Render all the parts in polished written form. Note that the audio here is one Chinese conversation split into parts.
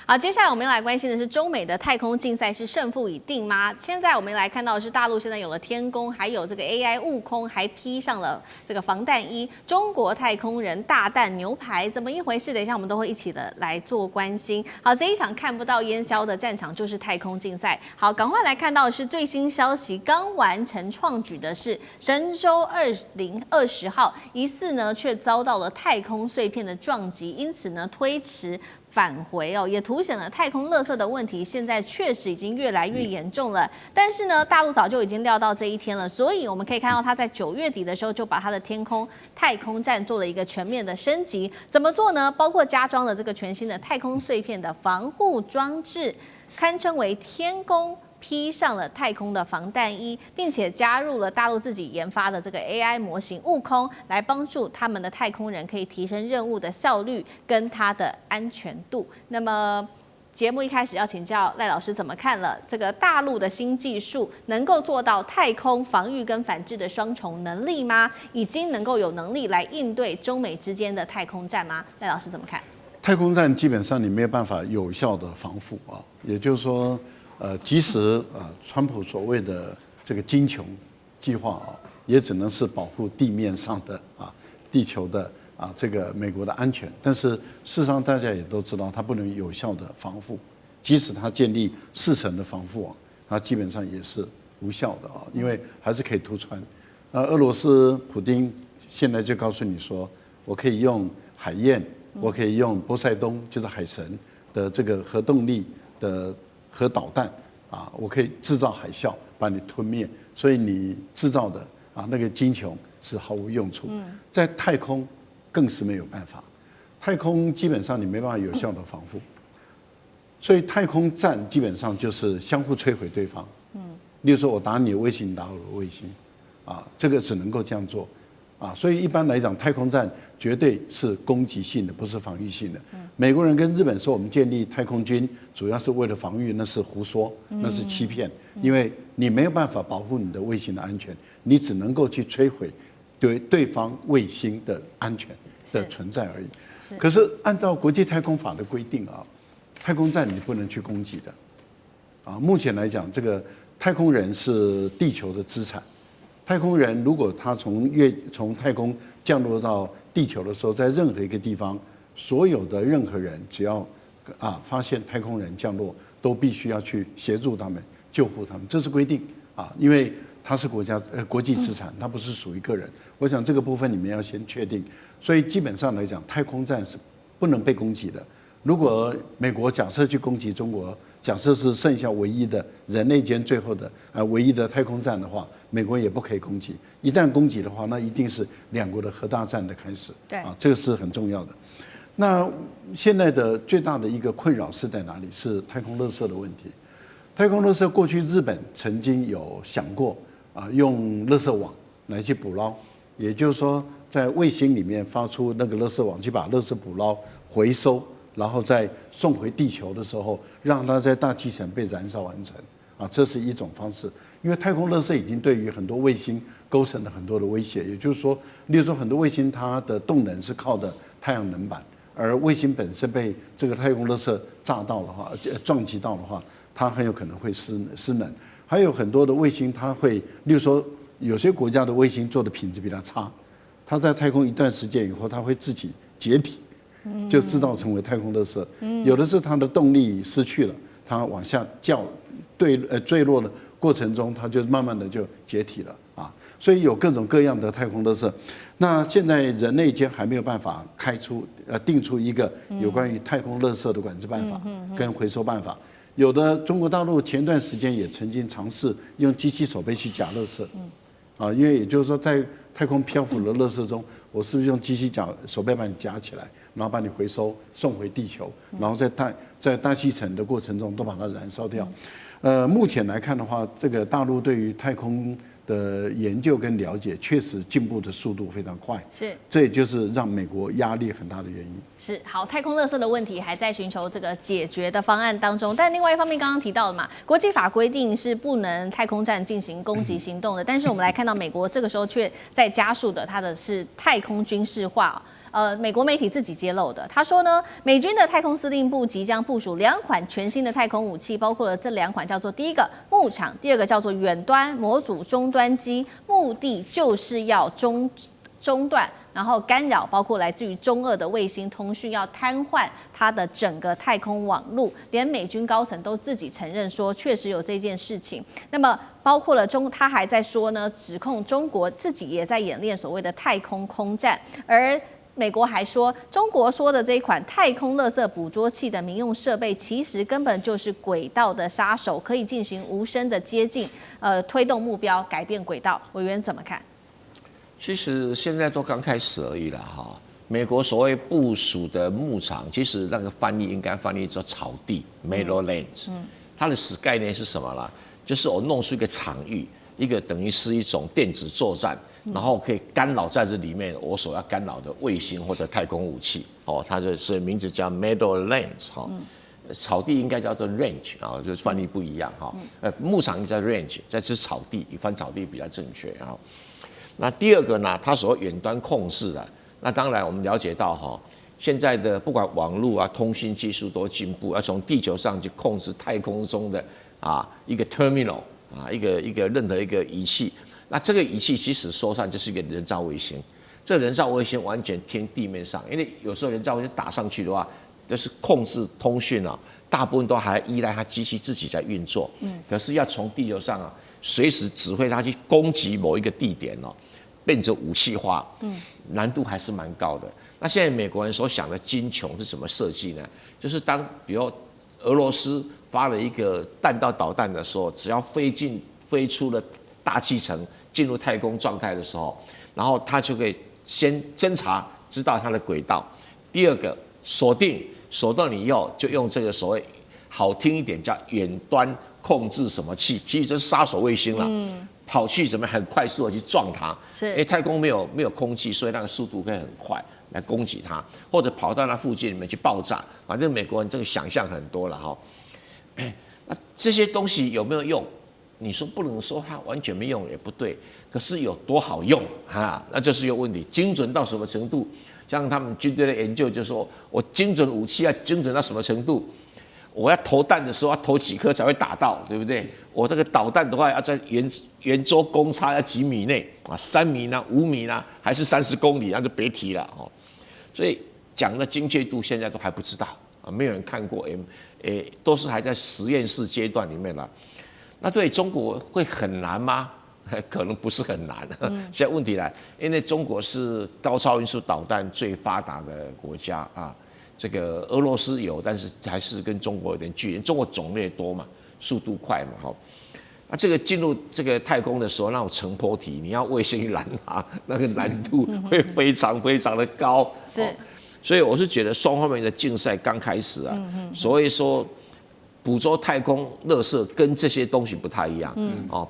好，接下来我们要来关心的是中美的太空竞赛是胜负已定吗？现在我们来看到的是大陆现在有了天宫，还有这个 AI 悟空，还披上了这个防弹衣。中国太空人大啖牛排怎么一回事？等一下我们都会一起的来做关心。好，这一场看不到烟消的战场就是太空竞赛。好，赶快来看到的是最新消息，刚完成创举的是神舟2020号，疑似呢却遭到了太空碎片的撞击，因此呢推迟返回哦，也凸显了太空垃圾的问题，现在确实已经越来越严重了。但是呢，大陆早就已经料到这一天了，所以我们可以看到，它在9月底的时候就把它的太空站做了一个全面的升级。怎么做呢？包括加装了这个全新的太空碎片的防护装置，堪称为天宫。披上了太空的防弹衣，并且加入了大陆自己研发的这个 AI 模型悟空，来帮助他们的太空人可以提升任务的效率跟它的安全度。那么节目一开始要请教赖老师怎么看了这个大陆的新技术，能够做到太空防御跟反制的双重能力吗？已经能够有能力来应对中美之间的太空战吗？赖老师怎么看？太空战基本上你没有办法有效的防护啊，也就是说。即使川普所谓的这个金琼计划啊，也只能是保护地面上的地球的这个美国的安全。但是事实上大家也都知道，它不能有效的防护，即使它建立4层的防护网，它基本上也是无效的啊，因为还是可以突穿。俄罗斯普丁现在就告诉你说，我可以用海燕，我可以用波塞冬，就是海神的这个核动力的。核导弹我可以制造海啸把你吞灭，所以你制造的那个金琼是毫无用处。在太空更是没有办法，太空基本上你没办法有效的防护，所以太空战基本上就是相互摧毁对方。例如说我打你的卫星，你打我的卫星，这个只能够这样做。所以一般来讲，太空战绝对是攻击性的，不是防御性的。美国人跟日本说，我们建立太空军主要是为了防御，那是胡说，那是欺骗。因为你没有办法保护你的卫星的安全，你只能够去摧毁对方卫星的安全的存在而已。可是按照国际太空法的规定太空站你不能去攻击的。目前来讲，这个太空人是地球的资产。太空人如果他从太空降落到地球的时候，在任何一个地方，所有的任何人只要发现太空人降落，都必须要去协助他们、救护他们，这是规定因为它是国际资产，它不是属于个人。我想这个部分你们要先确定。所以基本上来讲，太空战是不能被攻击的。如果美国假设去攻击中国，假设是剩下唯一的人类间最后的唯一的太空战的话，美国也不可以攻击。一旦攻击的话，那一定是2国的核大战的开始。对这个是很重要的。那现在的最大的一个困扰是在哪里？是太空垃圾的问题。太空垃圾过去日本曾经有想过用垃圾网来去捕捞，也就是说在卫星里面发出那个垃圾网，去把垃圾捕捞回收。然后再送回地球的时候，让它在大气层被燃烧完成这是一种方式。因为太空垃圾已经对于很多卫星构成了很多的威胁，也就是说，例如说很多卫星它的动能是靠的太阳能板，而卫星本身被这个太空垃圾炸到的话，撞击到的话，它很有可能会失能。还有很多的卫星，它会，例如说有些国家的卫星做的品质比它差，它在太空一段时间以后，它会自己解体。就制造成为太空垃圾，有的是它的动力失去了，它往下坠落的过程中，它就慢慢的就解体了所以有各种各样的太空垃圾。那现在人类间还没有办法定出一个有关于太空垃圾的管制办法跟回收办法。有的中国大陆前段时间也曾经尝试用机器手背去夹垃圾，因为也就是说在太空漂浮的垃圾中，我是不是用机器手背把你夹起来，然后把你回收送回地球，然后在大气层的过程中都把它燃烧掉。目前来看的话，这个大陆对于太空的研究跟了解确实进步的速度非常快，是，这也就是让美国压力很大的原因。是，好，太空垃圾的问题还在寻求这个解决的方案当中，但另外一方面刚刚提到了嘛，国际法规定是不能太空站进行攻击行动的，但是我们来看到美国这个时候却在加速的它的是太空军事化。美国媒体自己揭露的。他说呢，美军的太空司令部即将部署2款全新的太空武器，包括了这2款叫做第一个牧场，第二个叫做远端模组终端机，目的就是要中断，然后干扰包括来自于中俄的卫星通讯，要瘫痪它的整个太空网路。连美军高层都自己承认说，确实有这件事情。那么包括了他还在说呢，指控中国自己也在演练所谓的太空空战，而美国还说，中国说的这一款太空垃圾捕捉器的民用设备，其实根本就是轨道的杀手，可以进行无声的接近，推动目标改变轨道。委员怎么看？其实现在都刚开始而已了哈。美国所谓部署的牧场，其实那个翻译应该翻译作草地 （Meadowlands）。它的概念是什么啦？就是我弄出一个场域，一个等于是一种电子作战，然后可以干扰在这里面我所要干扰的卫星或者太空武器。哦，它的名字叫 Meadowlands 哈。草地应该叫做 range 啊，就翻译不一样哈。牧场应该叫 range， 这是草地，翻草地比较正确啊。那第二个呢，它所谓远端控制啊，那当然我们了解到哈，现在的不管网络啊、通信技术都进步，要从地球上去控制太空中的一个 terminal 一个任何一个仪器。那这个仪器其实说上就是一个人造卫星，这人造卫星完全贴地面上，因为有时候人造卫星打上去的话，就是控制通讯啊，大部分都还依赖它机器自己在运作。可是要从地球上啊，随时指挥它去攻击某一个地点哦。变成武器化，难度还是蛮高的。那现在美国人所想的精穷是什么设计呢？就是比如俄罗斯发了一个弹道导弹的时候，只要飞出了大气层，进入太空状态的时候，然后它就可以先侦查，知道它的轨道。第二个锁定你以后，就用这个所谓好听一点叫远端控制什么器，其实这是杀手卫星了。跑去怎么很快速的去撞它？是，因为太空没有空气，所以那个速度可以很快来攻击它，或者跑到那附近里面去爆炸。反正美国人这个想象很多了哈。那这些东西有没有用？你说不能说它完全没用也不对，可是有多好用那就是一个问题。精准到什么程度？像他们军队的研究就说，我精准武器要精准到什么程度？我要投弹的时候要投几颗才会打到，对不对？我这个导弹的话要在圆周公差要几米内3米呢、5米呢，还是30公里，那就别提了哦。所以讲的精确度现在都还不知道没有人看过，都是还在实验室阶段里面了。那对中国会很难吗？可能不是很难。现在问题来，因为中国是高超音速导弹最发达的国家这个俄罗斯有，但是还是跟中国有点距离。中国种类多嘛，速度快嘛，这个进入这个太空的时候，那种成坡体，你要卫星拦它，那个难度会非常非常的高。是，所以我是觉得双方面的竞赛刚开始所谓说捕捉太空垃圾跟这些东西不太一样。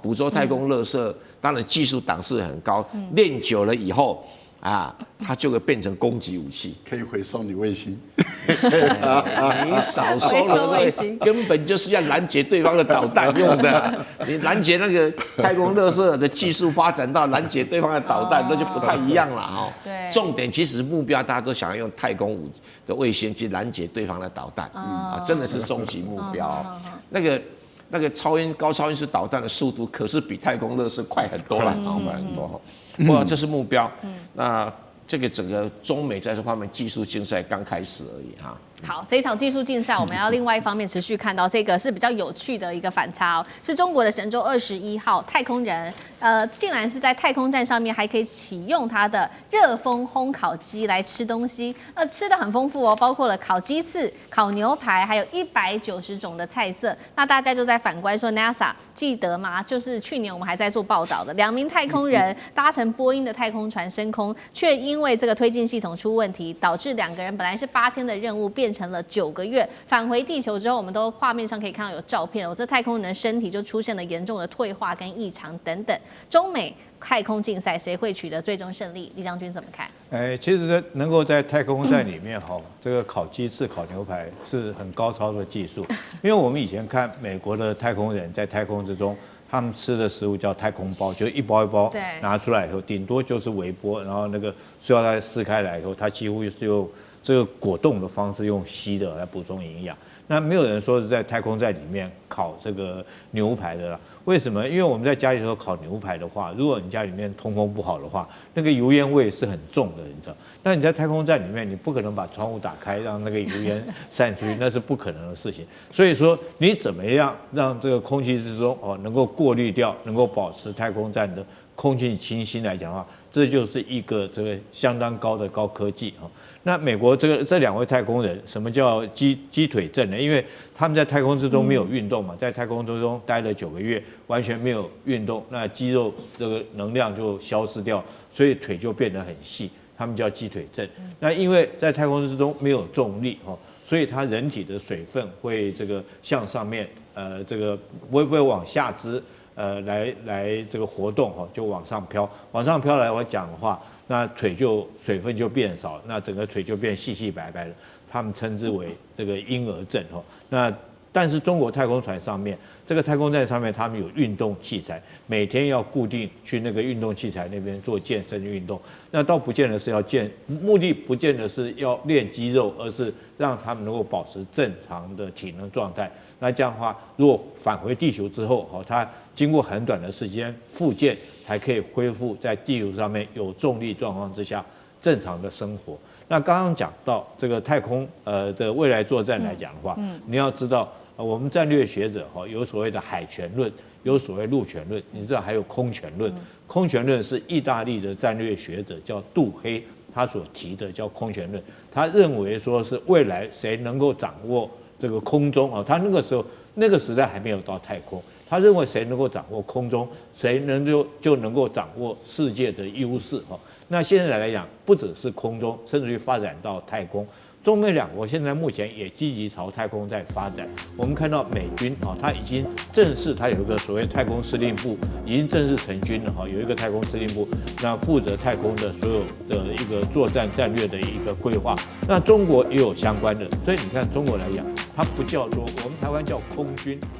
捕捉太空垃圾，当然技术档次很高，练久了以后。它就会变成攻击武器，可以回收你卫星。你少说了，根本就是要拦截对方的导弹用的。你拦截那个太空垃圾的技术发展到拦截对方的导弹，那就不太一样了对，重点其实目标大家都想要用太空的卫星去拦截对方的导弹真的是终极目标。那个高超音速导弹的速度可是比太空垃圾快很多了，快很多。不过这是目标。那这个整个中美在这方面技术竞赛刚开始而已好，这一场技术竞赛，我们要另外一方面持续看到这个是比较有趣的一个反差是中国的神舟21号太空人，竟然是在太空站上面还可以启用它的热风烘烤机来吃东西，吃的很丰富包括了烤鸡翅、烤牛排，还有190种的菜色。那大家就在反观说 ，NASA 记得吗？就是去年我们还在做报道的，2名太空人搭乘波音的太空船升空，却因为这个推进系统出问题，导致2个人本来是8天的任务变成了9个月。返回地球之后，我们都画面上可以看到有照片，这太空人的身体就出现了严重的退化跟异常等等。中美太空竞赛谁会取得最终胜利？李将军怎么看？其实能够在太空站里面这个烤鸡翅、烤牛排是很高超的技术，因为我们以前看美国的太空人在太空之中，他们吃的食物叫太空包，就是一包一包对拿出来以后，顶多就是微波，然后那个塑料袋撕开来以后，它几乎是用这个果冻的方式用吸的来补充营养。那没有人说是在太空站里面烤这个牛排的啦。为什么？因为我们在家里头烤牛排的话，如果你家里面通风不好的话，那个油烟味是很重的，你知道。那你在太空站里面，你不可能把窗户打开让那个油烟散出去，那是不可能的事情。所以说，你怎么样让这个空气之中能够过滤掉，能够保持太空站的空气清新来讲的话，这就是一个这个相当高的高科技啊。那美国这两位太空人，什么叫鸡腿症呢？因为他们在太空之中没有运动嘛，在太空之中待了9个月，完全没有运动，那肌肉这个能量就消失掉，所以腿就变得很细，他们叫鸡腿症。那因为在太空之中没有重力所以它人体的水分会这个向上面这个不会往下肢来这个活动就往上飘，往上飘来我讲的话。那水分就变少，那整个腿就变细白白的，他们称之为这个婴儿症那但是中国太空船上面，这个太空站上面他们有运动器材，每天要固定去那个运动器材那边做健身运动。那倒不见得是要目的不见得是要练肌肉，而是让他们能够保持正常的体能状态。那这样的话，如果返回地球之后他经过很短的时间复健，才可以恢复在地球上面有重力状况之下正常的生活。那刚刚讲到这个太空的未来作战来讲的话，你要知道我们战略学者有所谓的海权论，有所谓陆权论，你知道还有空权论。空权论是意大利的战略学者叫杜黑他所提的叫空权论。他认为说是未来谁能够掌握这个空中他那个时代还没有到太空。他认为谁能够掌握空中，谁就能够掌握世界的优势那现在来讲，不只是空中，甚至于发展到太空。中美两国现在目前也积极朝太空在发展。我们看到美军它已经正式，它有一个所谓太空司令部，已经正式成军了有一个太空司令部，那负责太空的所有的一个作战战略的一个规划。那中国也有相关的，所以你看中国来讲，它不叫做我们台湾叫空军。